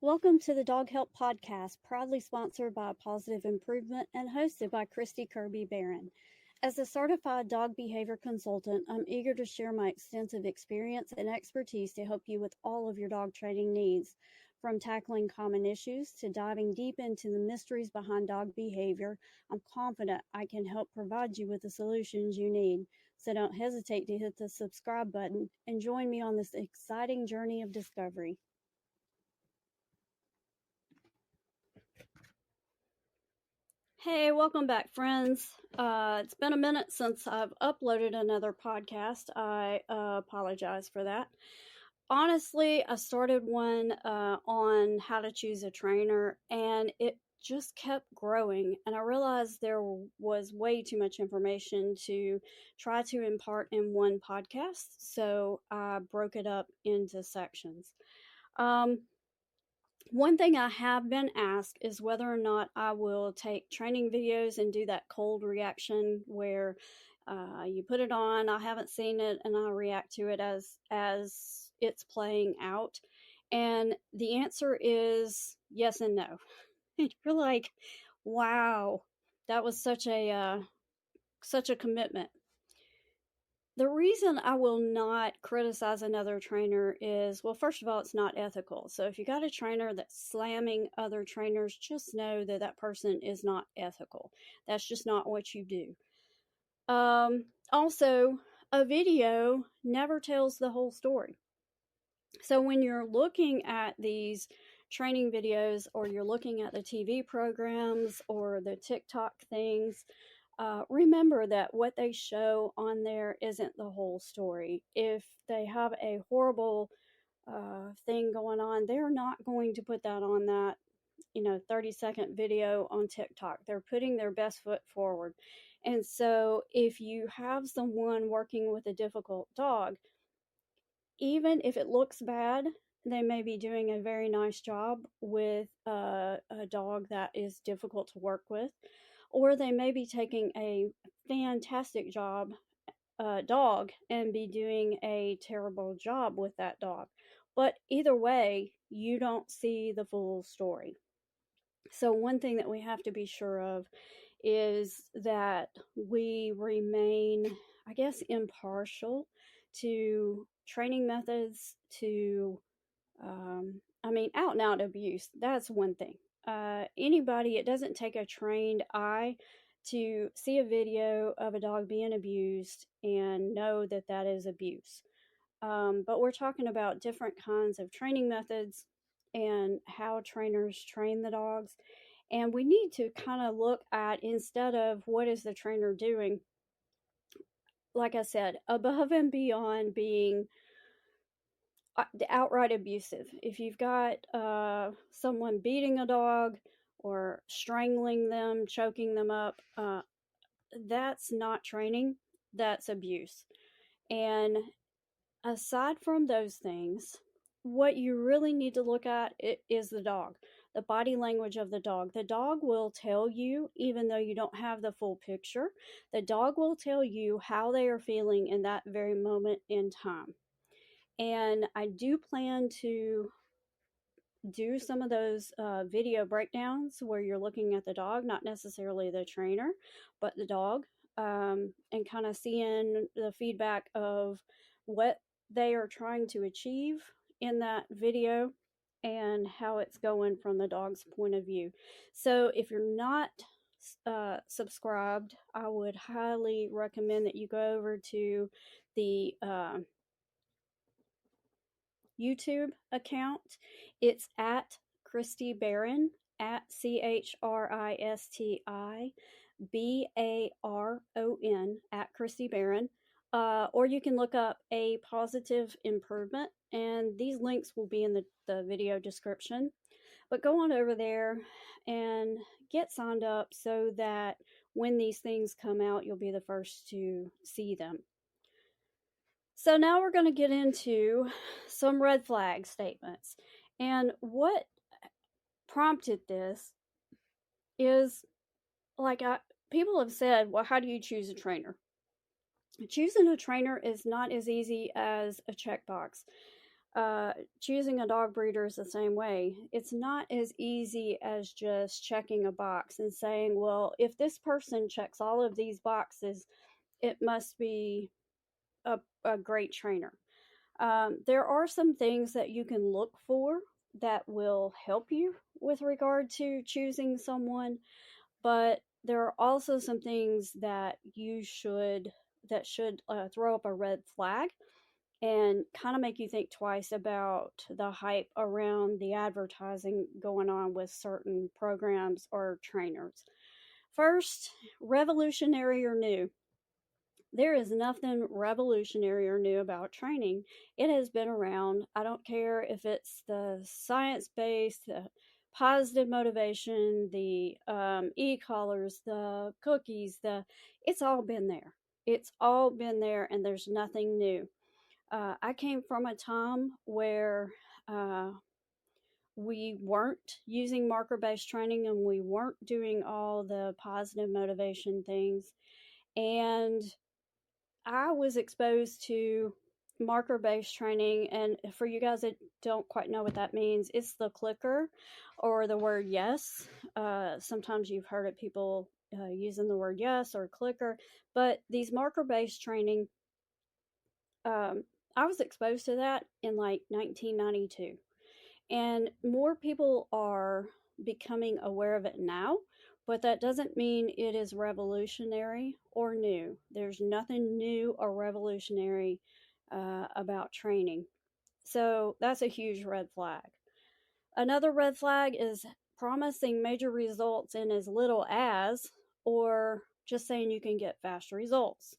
Welcome to the Dog Help Podcast, proudly sponsored by Positive Improvement and hosted by Christi Kirby-Baron. As a certified dog behavior consultant, I'm eager to share my extensive experience and expertise to help you with all of your dog training needs. From tackling common issues to diving deep into the mysteries behind dog behavior, I'm confident I can help provide you with the solutions you need. So don't hesitate to hit the subscribe button and join me on this exciting journey of discovery. Hey, welcome back, friends. It's been a minute since I've uploaded another podcast. I apologize for that. Honestly, I started one on how to choose a trainer, and it just kept growing. And I realized there was way too much information to try to impart in one podcast, so I broke it up into sections. One thing I have been asked is whether or not I will take training videos and do that cold reaction where you put it on, I haven't seen it, and I react to it as it's playing out. And the answer is yes and no. You're like, wow, that was such a commitment. The reason I will not criticize another trainer is, well, first of all, it's not ethical. So if you got a trainer that's slamming other trainers, just know that that person is not ethical. That's just not what you do. Also, a video never tells the whole story. So when you're looking at these training videos, or you're looking at the TV programs or the TikTok things, remember that what they show on there isn't the whole story. If they have a horrible thing going on, they're not going to put that on that 30-second video on TikTok. They're putting their best foot forward. And so if you have someone working with a difficult dog, even if it looks bad, they may be doing a very nice job with a dog that is difficult to work with, or they may be taking a fantastic dog and be doing a terrible job with that dog. But either way, you don't see the full story. So one thing that we have to be sure of is that we remain, I guess, impartial to training methods, to out and out abuse. That's one thing. Anybody, it doesn't take a trained eye to see a video of a dog being abused and know that that is abuse. But we're talking about different kinds of training methods and how trainers train the dogs. And we need to kind of look at, instead of what is the trainer doing, like I said, above and beyond being outright abusive. If you've got someone beating a dog or strangling them, choking them up, that's not training, that's abuse. And aside from those things, what you really need to look at is the dog, the body language of the dog. The dog will tell you, even though you don't have the full picture, the dog will tell you how they are feeling in that very moment in time. And I do plan to do some of those video breakdowns where you're looking at the dog, not necessarily the trainer, but the dog, and kind of seeing the feedback of what they are trying to achieve in that video and how it's going from the dog's point of view. So if you're not subscribed, I would highly recommend that you go over to the YouTube account. It's at Christi Baron, at CHRISTIBARON, at Christi Baron. Or you can look up a Positive Improvement, and these links will be in the video description. But go on over there and get signed up so that when these things come out, you'll be the first to see them. So now we're going to get into some red flag statements. And what prompted this is, people have said, well, how do you choose a trainer? Choosing a trainer is not as easy as a checkbox. choosing a dog breeder is the same way. It's not as easy as just checking a box and saying, well, if this person checks all of these boxes, it must be a great trainer. There are some things that you can look for that will help you with regard to choosing someone, but there are also some things that should throw up a red flag and kind of make you think twice about the hype around the advertising going on with certain programs or trainers. First, revolutionary or new. There is nothing revolutionary or new about training. It has been around. I don't care if it's the science based, the positive motivation, the e-collars, the cookies, it's all been there. It's all been there, and there's nothing new. I came from a time where we weren't using marker based training and we weren't doing all the positive motivation things. And I was exposed to marker based training. And for you guys that don't quite know what that means, it's the clicker or the word yes. Sometimes you've heard of people using the word yes or clicker, but these marker based training, I was exposed to that in like 1992. And more people are becoming aware of it now, but that doesn't mean it is revolutionary or new. There's nothing new or revolutionary about training. So that's a huge red flag. Another red flag is promising major results in as little as, or just saying you can get fast results.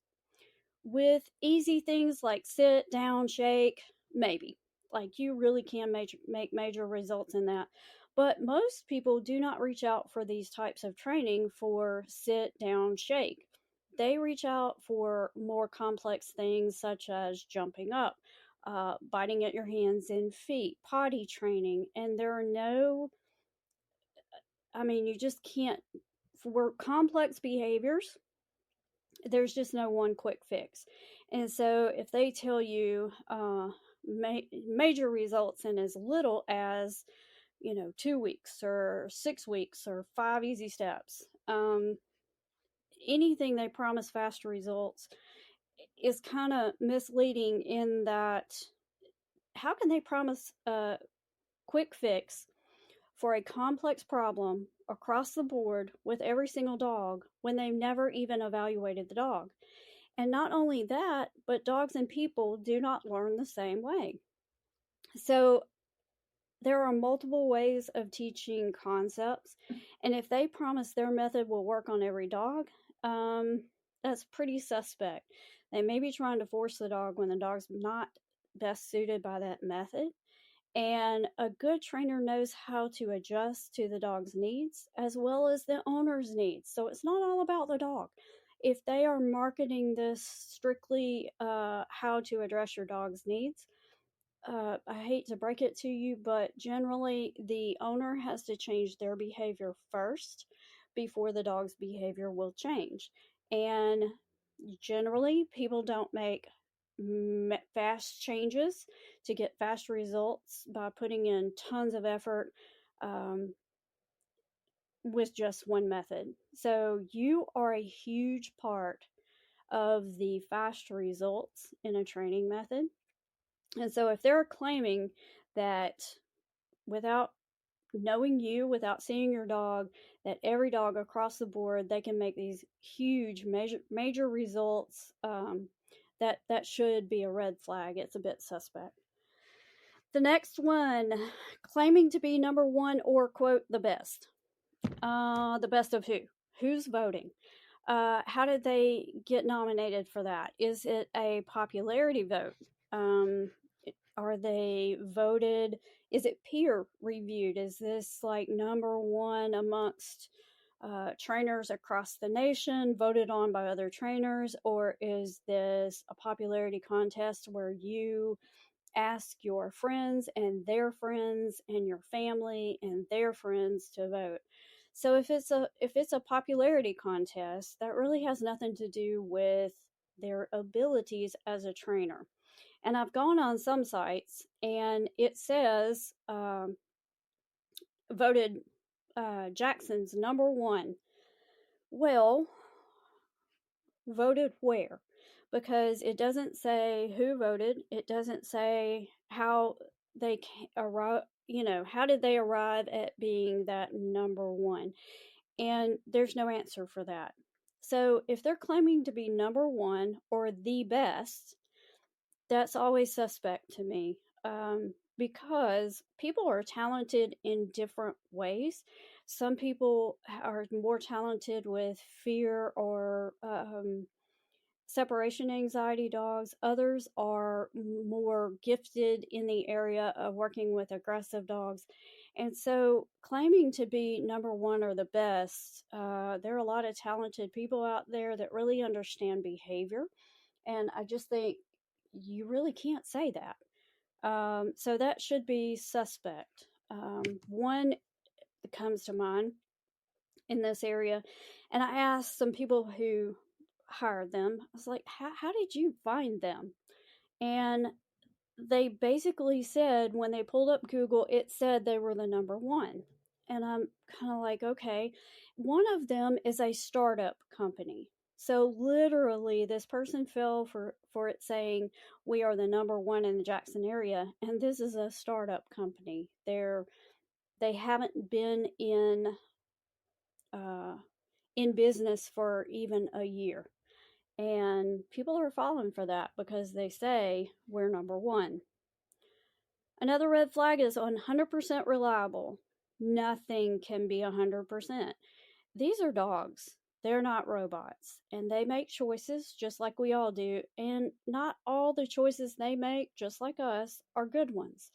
With easy things like sit, down, shake, maybe. Like you really can make major results in that. But most people do not reach out for these types of training for sit, down, shake. They reach out for more complex things such as jumping up, biting at your hands and feet, potty training. And there are no, I mean, you just can't, for complex behaviors, there's just no one quick fix. And so if they tell you major results in as little as 2 weeks or 6 weeks or 5 easy steps, anything they promise fast results is kind of misleading in that how can they promise a quick fix for a complex problem across the board with every single dog when they've never even evaluated the dog? And not only that, but dogs and people do not learn the same way. So there are multiple ways of teaching concepts. And if they promise their method will work on every dog, that's pretty suspect. They may be trying to force the dog when the dog's not best suited by that method. And a good trainer knows how to adjust to the dog's needs as well as the owner's needs. So it's not all about the dog. If they are marketing this strictly how to address your dog's needs, I hate to break it to you, but generally the owner has to change their behavior first before the dog's behavior will change. And generally, people don't make fast changes to get fast results by putting in tons of effort with just one method. So you are a huge part of the fast results in a training method. And so if they're claiming that without knowing you, without seeing your dog, that every dog across the board, they can make these huge major results, that should be a red flag. It's a bit suspect. The next one, claiming to be number one or, quote, the best. The best of who? Who's voting? How did they get nominated for that? Is it a popularity vote? Are they voted? Is it peer reviewed? Is this like number one amongst trainers across the nation, voted on by other trainers? Or is this a popularity contest where you ask your friends and their friends and your family and their friends to vote? So if it's a popularity contest, that really has nothing to do with their abilities as a trainer. And I've gone on some sites and it says voted Jackson's number one. Well, voted where? Because it doesn't say who voted. It doesn't say how they arrive. How did they arrive at being that number one? And there's no answer for that. So if they're claiming to be number one or the best, that's always suspect to me, because people are talented in different ways. Some people are more talented with fear or separation anxiety dogs. Others are more gifted in the area of working with aggressive dogs. And so, claiming to be number one or the best, there are a lot of talented people out there that really understand behavior. And I just think you really can't say that. So that should be suspect. One that comes to mind in this area, and I asked some people who hired them, I was like, how did you find them? And they basically said when they pulled up Google, it said they were the number one. And I'm kind of like, okay. One of them is a startup company. So literally, this person fell for it saying we are the number one in the Jackson area, and this is a startup company. They haven't been uh, in business for even a year, and people are falling for that because they say we're number one. Another red flag is 100% reliable. Nothing can be 100%. These are dogs. They're not robots. And they make choices just like we all do. And not all the choices they make, just like us, are good ones.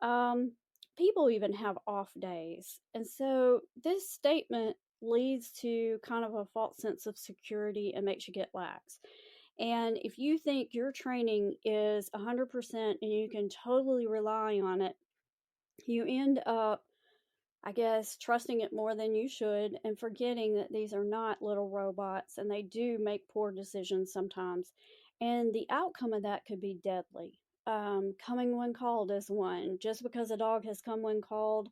Um, People even have off days. And so this statement leads to kind of a false sense of security and makes you get lax. And if you think your training is 100% and you can totally rely on it, you end up, I guess, trusting it more than you should and forgetting that these are not little robots and they do make poor decisions sometimes. And the outcome of that could be deadly. Coming when called is one. Just because a dog has come when called,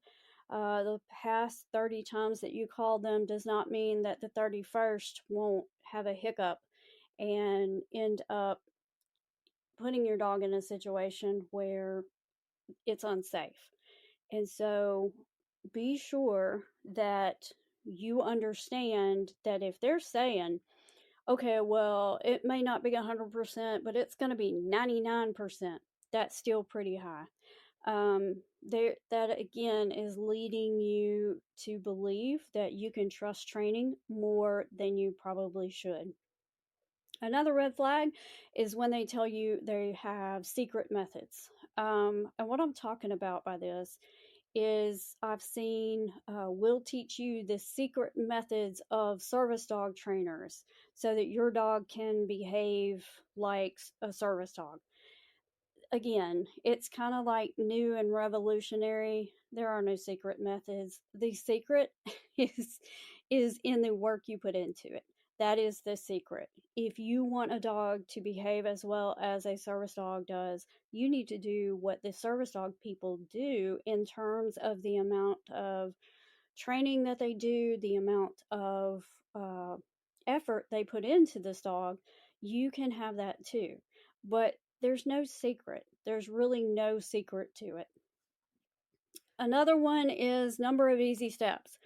the past 30 times that you called them does not mean that the 31st won't have a hiccup and end up putting your dog in a situation where it's unsafe. And so be sure that you understand that if they're saying, okay, well, it may not be 100%, but it's going to be 99%, that's still pretty high. That again is leading you to believe that you can trust training more than you probably should. Another red flag is when they tell you they have secret methods. And what I'm talking about by this is I've seen will teach you the secret methods of service dog trainers so that your dog can behave like a service dog. Again, it's kind of like new and revolutionary. There are no secret methods. The secret is is in the work you put into it. That is the secret. If you want a dog to behave as well as a service dog does, you need to do what the service dog people do in terms of the amount of training that they do, the amount of effort they put into this dog. You can have that too. But there's no secret. There's really no secret to it. Another one is number of easy steps.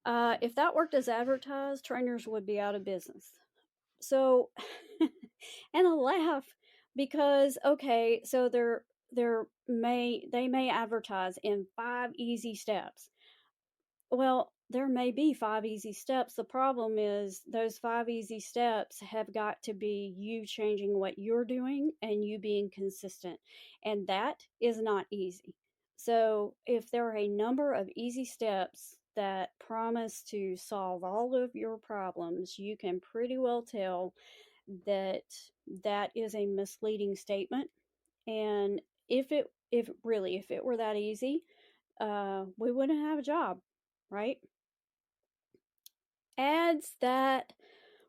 If that worked as advertised, trainers would be out of business. So, and I laugh because okay, so they may advertise in 5 easy steps. Well, there may be 5 easy steps. The problem is those 5 easy steps have got to be you changing what you're doing and you being consistent. And that is not easy. So, if there are a number of easy steps that promise to solve all of your problems, you can pretty well tell that that is a misleading statement. And if it were that easy, we wouldn't have a job, right? Ads that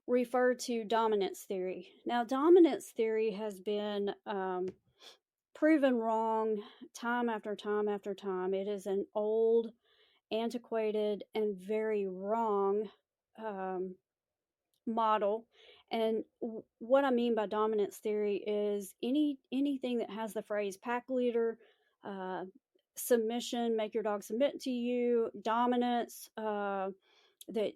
refer to dominance theory. Now, dominance theory has been proven wrong time after time after time. It is an old, antiquated, and very wrong um, model. And what I mean by dominance theory is anything that has the phrase pack leader, uh, submission, make your dog submit to you, dominance, that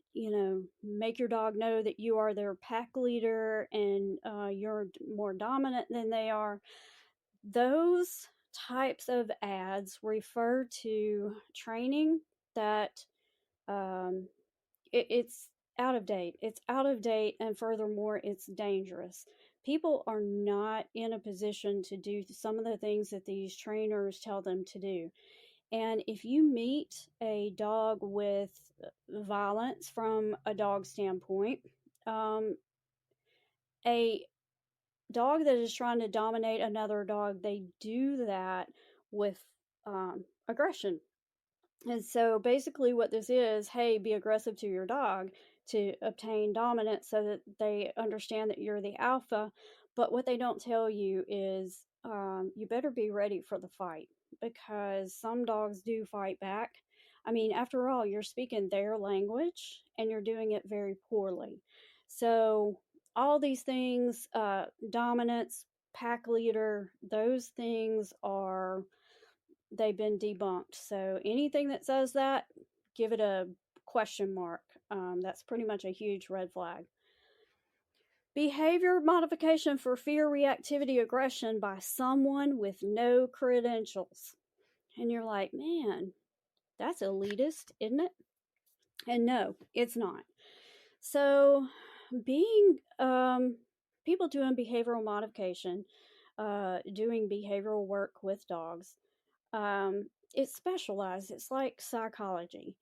make your dog know that you are their pack leader and you're more dominant than they are. Those types of ads refer to training that um, it's out of date. It's out of date, and furthermore, it's dangerous. People are not in a position to do some of the things that these trainers tell them to do. And if you meet a dog with violence from a dog standpoint, a dog that is trying to dominate another dog, they do that with aggression. And so basically, what this is, hey, be aggressive to your dog to obtain dominance so that they understand that you're the alpha. But what they don't tell you is you better be ready for the fight, because some dogs do fight back. I mean, after all, you're speaking their language and you're doing it very poorly. So, all these things, dominance, pack leader, those things are, they've been debunked. So anything that says that, give it a question mark. That's pretty much a huge red flag. Behavior modification for fear, reactivity, aggression by someone with no credentials. And you're like, man, that's elitist, isn't it? And no, it's not. So being people doing behavioral modification, doing behavioral work with dogs, it's specialized. It's like psychology.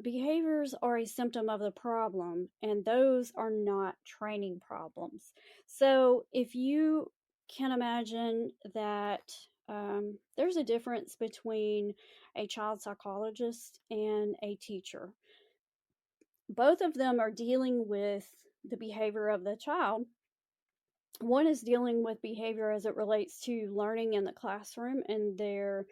Behaviors are a symptom of the problem, and those are not training problems. So if you can imagine that there's a difference between a child psychologist and a teacher. Both of them are dealing with the behavior of the child. One is dealing with behavior as it relates to learning in the classroom and their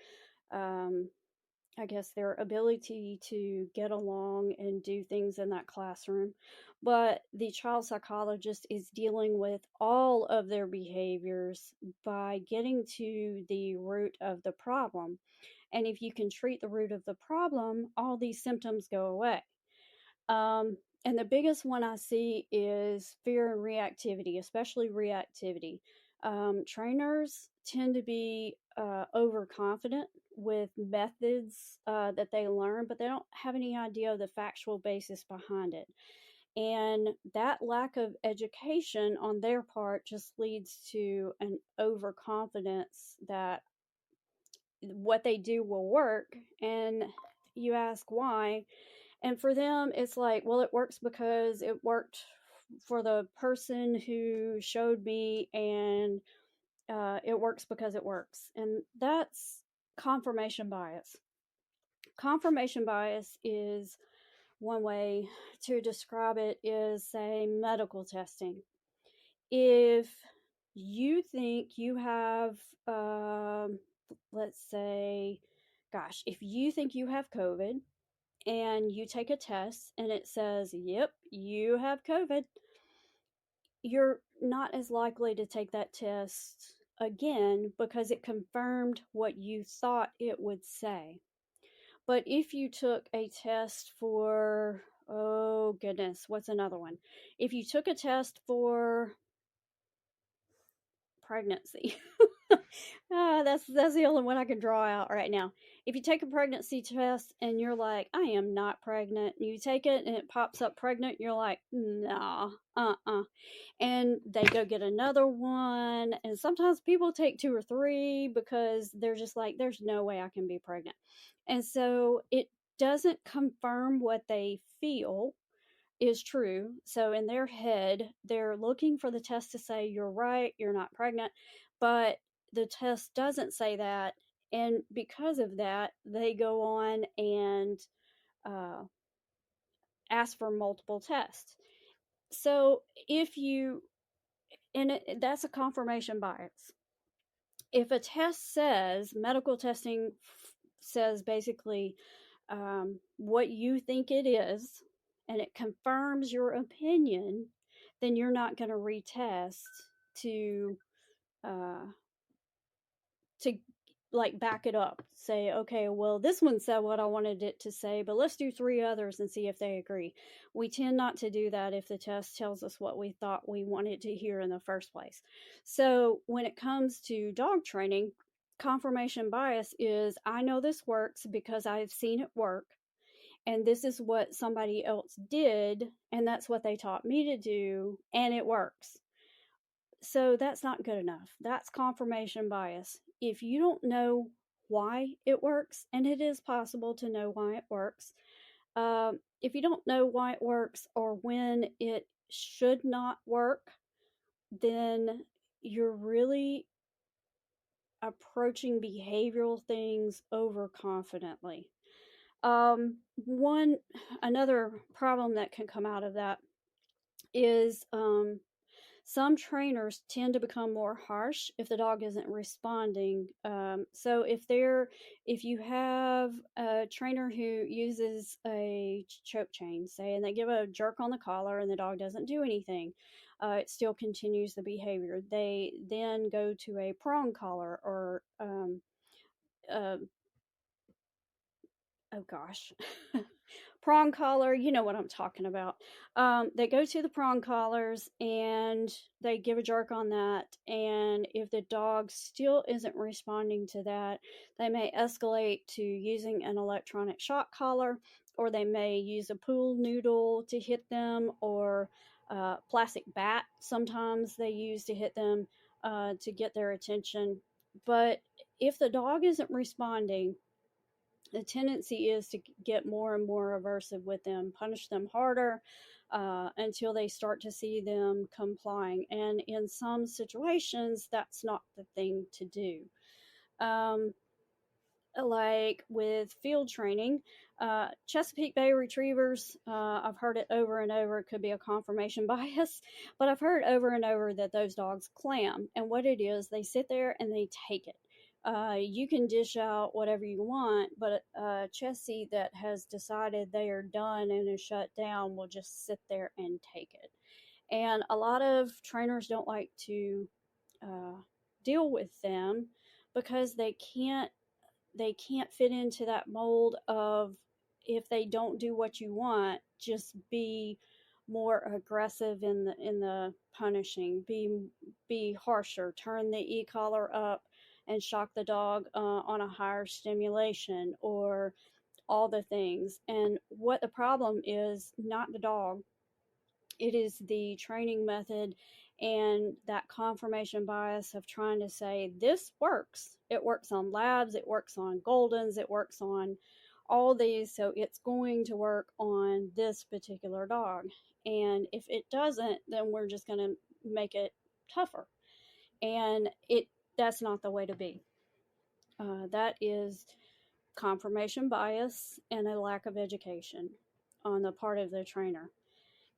I guess their ability to get along and do things in that classroom. But the child psychologist is dealing with all of their behaviors by getting to the root of the problem. And if you can treat the root of the problem, all these symptoms go away. And the biggest one I see is fear and reactivity, especially reactivity. Trainers tend to be overconfident with methods that they learn, but they don't have any idea of the factual basis behind it. And that lack of education on their part just leads to an overconfidence that what they do will work. And you ask why, and for them, it's like, well, it works because it worked for the person who showed me, and it works because it works. And that's confirmation bias. Confirmation bias is one way to describe it is, say, medical testing. If you think you have, let's say, gosh, if you think you have COVID, and you take a test and it says, yep, you have COVID, you're not as likely to take that test again because it confirmed what you thought it would say. But if you took a test for, oh goodness, what's another one? If you took a test for pregnancy. That's the only one I can draw out right now. If you take a pregnancy test and you're like, I am not pregnant, you take it and it pops up pregnant, you're like, nah, and they go get another one. And sometimes people take 2 or 3 because they're just like, there's no way I can be pregnant. And so it doesn't confirm what they feel is true. So in their head, they're looking for the test to say, you're right, you're not pregnant. But the test doesn't say that. And because of that, they go on and uh, ask for multiple tests. So if you, and that's a confirmation bias. if a test says, medical testing says basically what you think it is, and it confirms your opinion, then you're not going to retest to uh, to like back it up. Say, okay, well, this one said what I wanted it to say, but let's do 3 others and see if they agree. We tend not to do that if the test tells us what we thought we wanted to hear in the first place. So when it comes to dog training, confirmation bias is, I know this works because I've seen it work, and this is what somebody else did, and that's what they taught me to do, and it works. So that's not good enough. That's confirmation bias. If you don't know why it works, and it is possible to know why it works, if you don't know why it works or when it should not work, then you're really approaching behavioral things overconfidently. One another problem that can come out of that is some trainers tend to become more harsh if the dog isn't responding. So if you have a trainer who uses a choke chain, say, and they give a jerk on the collar and the dog doesn't do anything, it still continues the behavior. They then go to a prong collar or uh, oh gosh, prong collar, you know what I'm talking about. They go to the prong collars and they give a jerk on that, and if the dog still isn't responding to that, they may escalate to using an electronic shock collar, or they may use a pool noodle to hit them, or plastic bat sometimes they use to hit them to get their attention. But if the dog isn't responding, the tendency is to get more and more aversive with them, punish them harder until they start to see them complying. And in some situations, that's not the thing to do. Um, like with field training, Chesapeake Bay Retrievers, I've heard it over and over. It could be a confirmation bias, but I've heard over and over that those dogs clam. And what it is, they sit there and they take it. You can dish out whatever you want, but a Chessie that has decided they are done and is shut down will just sit there and take it. And a lot of trainers don't like to uh, deal with them because they can't fit into that mold of, if they don't do what you want, just be more aggressive in the punishing, be harsher, turn the e-collar up and shock the dog on a higher stimulation, or all the things. And what the problem is, not the dog, it is the training method and that confirmation bias of trying to say this works. It works on labs, it works on Goldens, it works on all these, so it's going to work on this particular dog. And if it doesn't, then we're just going to make it tougher. And that's not the way to be. That is confirmation bias and a lack of education on the part of the trainer.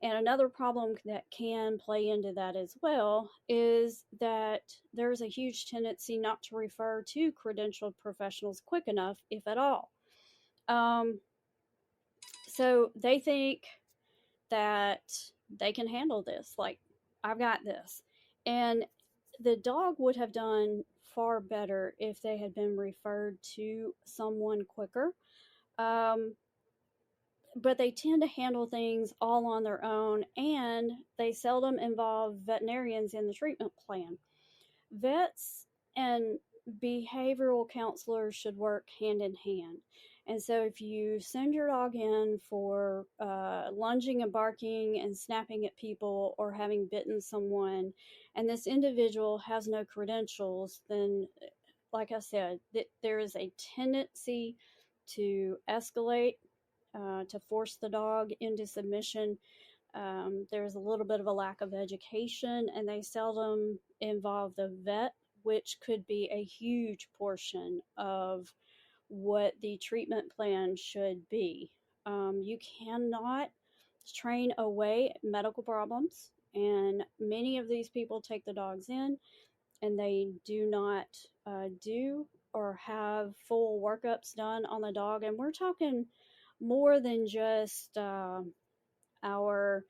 And another problem that can play into that as well is that there's a huge tendency not to refer to credentialed professionals quick enough, if at all. So they think that they can handle this. Like, I've got this. And the dog would have done far better if they had been referred to someone quicker. But they tend to handle things all on their own, and they seldom involve veterinarians in the treatment plan. Vets and behavioral counselors should work hand in hand. And so, if you send your dog in for lunging and barking and snapping at people or having bitten someone, and this individual has no credentials, then, like I said, there is a tendency to escalate, to force the dog into submission. There's a little bit of a lack of education, and they seldom involve the vet, which could be a huge portion of what the treatment plan should be. You cannot train away medical problems, and many of these people take the dogs in and they do not do or have full workups done on the dog. And we're talking more than just our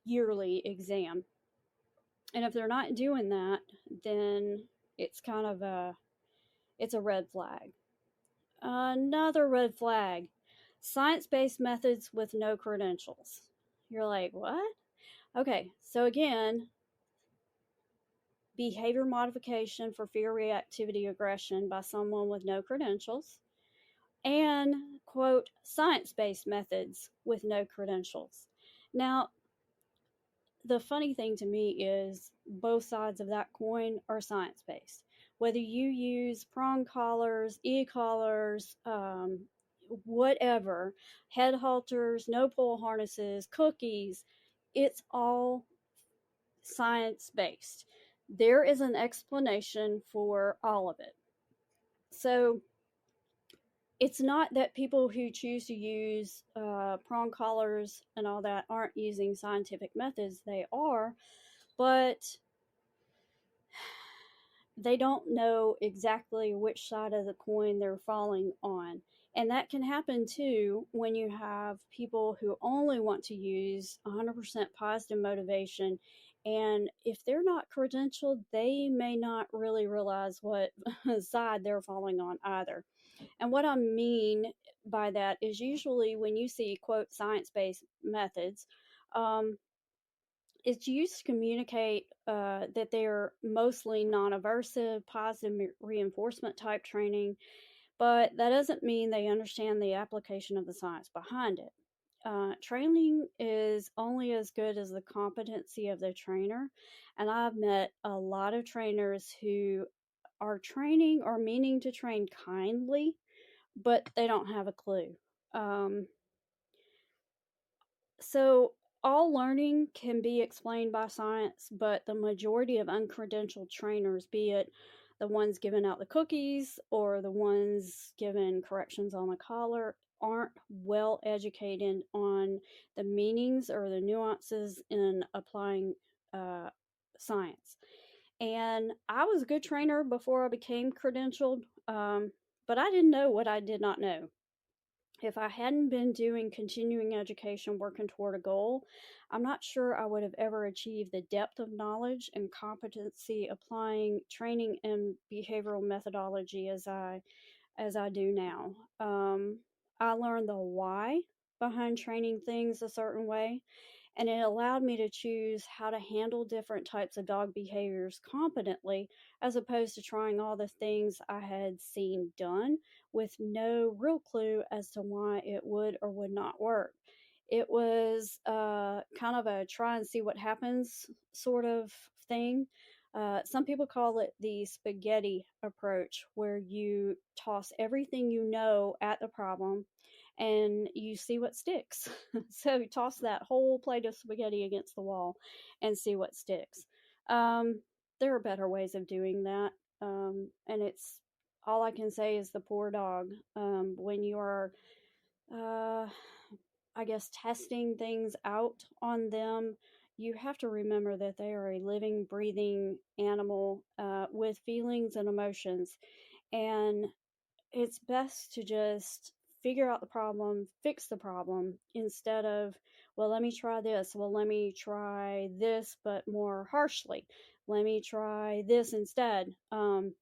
yearly exam. And if they're not doing that, then it's kind of it's a red flag. Another red flag: science-based methods with no credentials. You're like, what? Okay, so again, behavior modification for fear, reactivity, aggression by someone with no credentials, and, quote, science-based methods with no credentials. Now, the funny thing to me is both sides of that coin are science-based. Whether you use prong collars, e-collars, whatever, head halters, no pull harnesses, cookies, it's all science-based. There is an explanation for all of it. So it's not that people who choose to use prong collars and all that aren't using scientific methods. They are, but they don't know exactly which side of the coin they're falling on. And that can happen too when you have people who only want to use 100% positive motivation. And if they're not credentialed, they may not really realize what side they're falling on either. And what I mean by that is usually when you see, quote, science based methods, um, it's used to communicate that they're mostly non aversive, positive reinforcement type training, but that doesn't mean they understand the application of the science behind it. Training is only as good as the competency of the trainer, and I've met a lot of trainers who are training or meaning to train kindly, but they don't have a clue. Um, so, all learning can be explained by science, but the majority of uncredentialed trainers, be it the ones giving out the cookies or the ones giving corrections on the collar, aren't well educated on the meanings or the nuances in applying science. And I was a good trainer before I became credentialed, but I didn't know what I did not know. If I hadn't been doing continuing education working toward a goal, I'm not sure I would have ever achieved the depth of knowledge and competency applying training and behavioral methodology as I do now. I learned the why behind training things a certain way, and it allowed me to choose how to handle different types of dog behaviors competently, as opposed to trying all the things I had seen done with no real clue as to why it would or would not work. It was kind of a try and see what happens sort of thing. Some people call it the spaghetti approach, where you toss everything you know at the problem and you see what sticks. So toss that whole plate of spaghetti against the wall and see what sticks. There are better ways of doing that. And it's all I can say is the poor dog. When you are, uh, I guess, testing things out on them, you have to remember that they are a living, breathing animal with feelings and emotions. And it's best to just figure out the problem, fix the problem, instead of, well, let me try this. Well, let me try this, but more harshly. Let me try this instead. And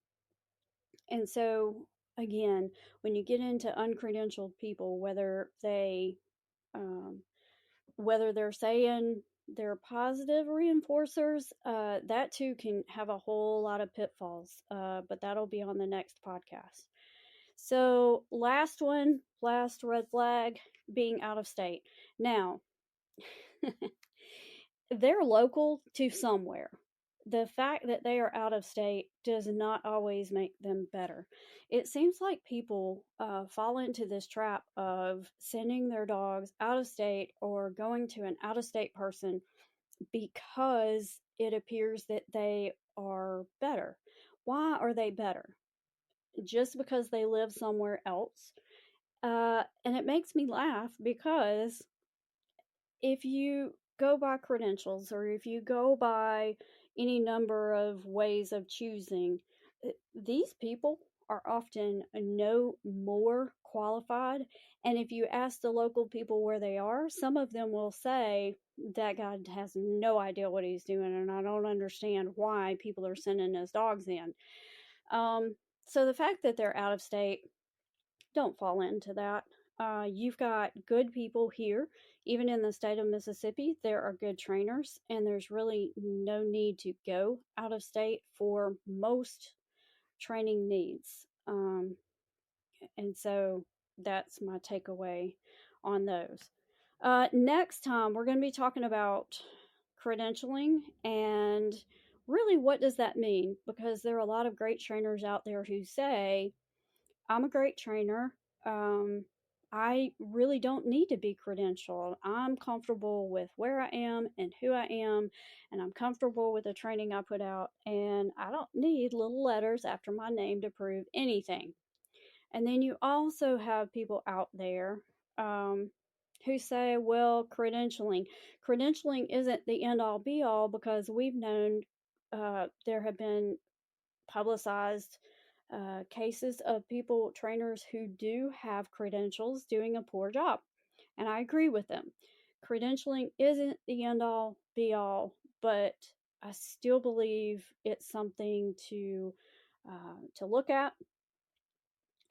so, again, when you get into uncredentialed people, um, whether they're saying they're positive reinforcers, that too can have a whole lot of pitfalls. But that'll be on the next podcast. So, last one, last red flag, being out of state. Now, they're local to somewhere. The fact that they are out of state does not always make them better. It seems like people fall into this trap of sending their dogs out of state or going to an out of state person because it appears that they are better. Why are they better? Just because they live somewhere else? And it makes me laugh because if you go by credentials or if you go by any number of ways of choosing. These people are often no more qualified. And if you ask the local people where they are, some of them will say, that guy has no idea what he's doing, and I don't understand why people are sending his dogs in. So the fact that they're out of state, don't fall into that. You've got good people here. Even in the state of Mississippi, there are good trainers, and there's really no need to go out of state for most training needs. And so that's my takeaway on those. Next time, we're going to be talking about credentialing and really what does that mean? Because there are a lot of great trainers out there who say, I'm a great trainer. Um, I really don't need to be credentialed. I'm comfortable with where I am and who I am, and I'm comfortable with the training I put out, and I don't need little letters after my name to prove anything. And then you also have people out there who say, well, credentialing isn't the end all be all, because we've known there have been publicized cases of people, trainers who do have credentials doing a poor job. And I agree with them. Credentialing isn't the end all be all, but I still believe it's something to look at,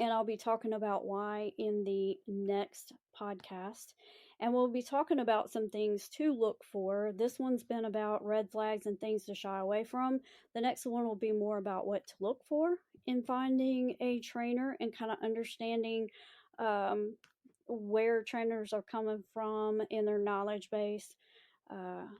and I'll be talking about why in the next podcast. And we'll be talking about some things to look for. This one's been about red flags and things to shy away from. The next one will be more about what to look for in finding a trainer and kind of understanding where trainers are coming from in their knowledge base.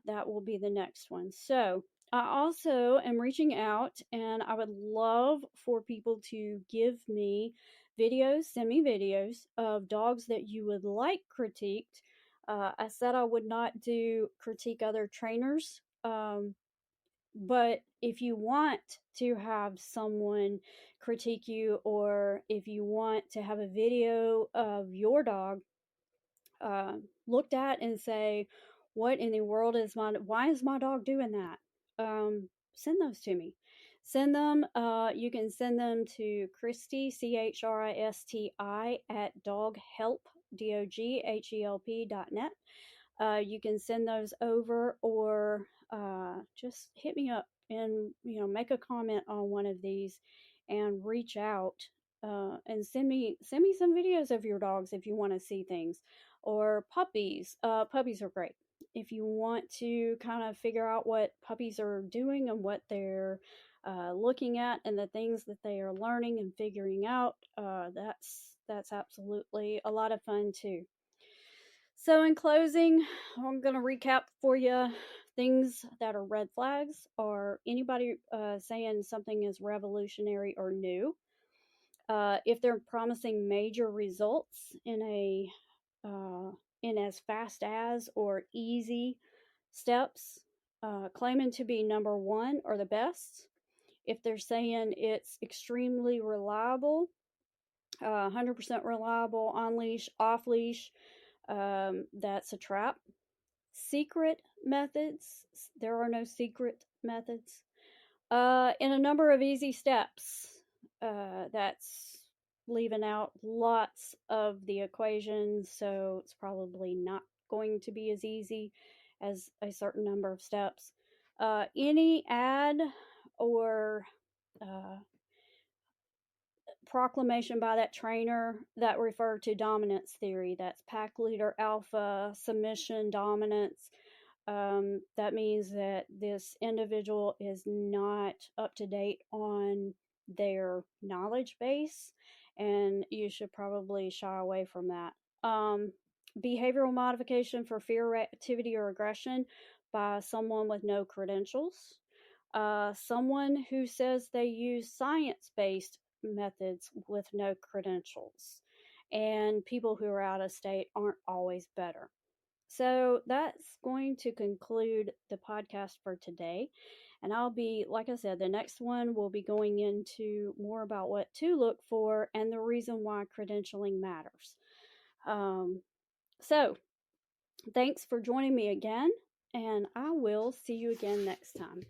That will be the next one. So, I also am reaching out, and I would love for people to give me videos, send me videos of dogs that you would like critiqued. I said I would not do critique other trainers, but if you want to have someone critique you, or if you want to have a video of your dog looked at and say, what in the world is why is my dog doing that? Send those to me. Send them. You can send them to Christi, Christi, at doghelp.net. You can send those over, or just hit me up and make a comment on one of these and reach out, and send me some videos of your dogs if you want to see things, or puppies. Puppies are great if you want to kind of figure out what puppies are doing and what they're looking at, and the things that they are learning and figuring out. That's absolutely a lot of fun too. So in closing, I'm going to recap for you things that are red flags, or anybody saying something is revolutionary or new. If they're promising major results in as fast as or easy steps, claiming to be number one or the best. If they're saying it's extremely reliable, 100% reliable, on leash, off leash, that's a trap. Secret methods, there are no secret methods. In a number of easy steps, that's leaving out lots of the equations, so it's probably not going to be as easy as a certain number of steps. Any ad or proclamation by that trainer that refer to dominance theory, that's pack leader alpha, submission dominance, that means that this individual is not up to date on their knowledge base, and you should probably shy away from that. Behavioral modification for fear, activity, or aggression by someone with no credentials. Someone who says they use science-based methods with no credentials. And people who are out of state aren't always better. So that's going to conclude the podcast for today. And I'll be, like I said, the next one will be going into more about what to look for and the reason why credentialing matters. So thanks for joining me again, and I will see you again next time.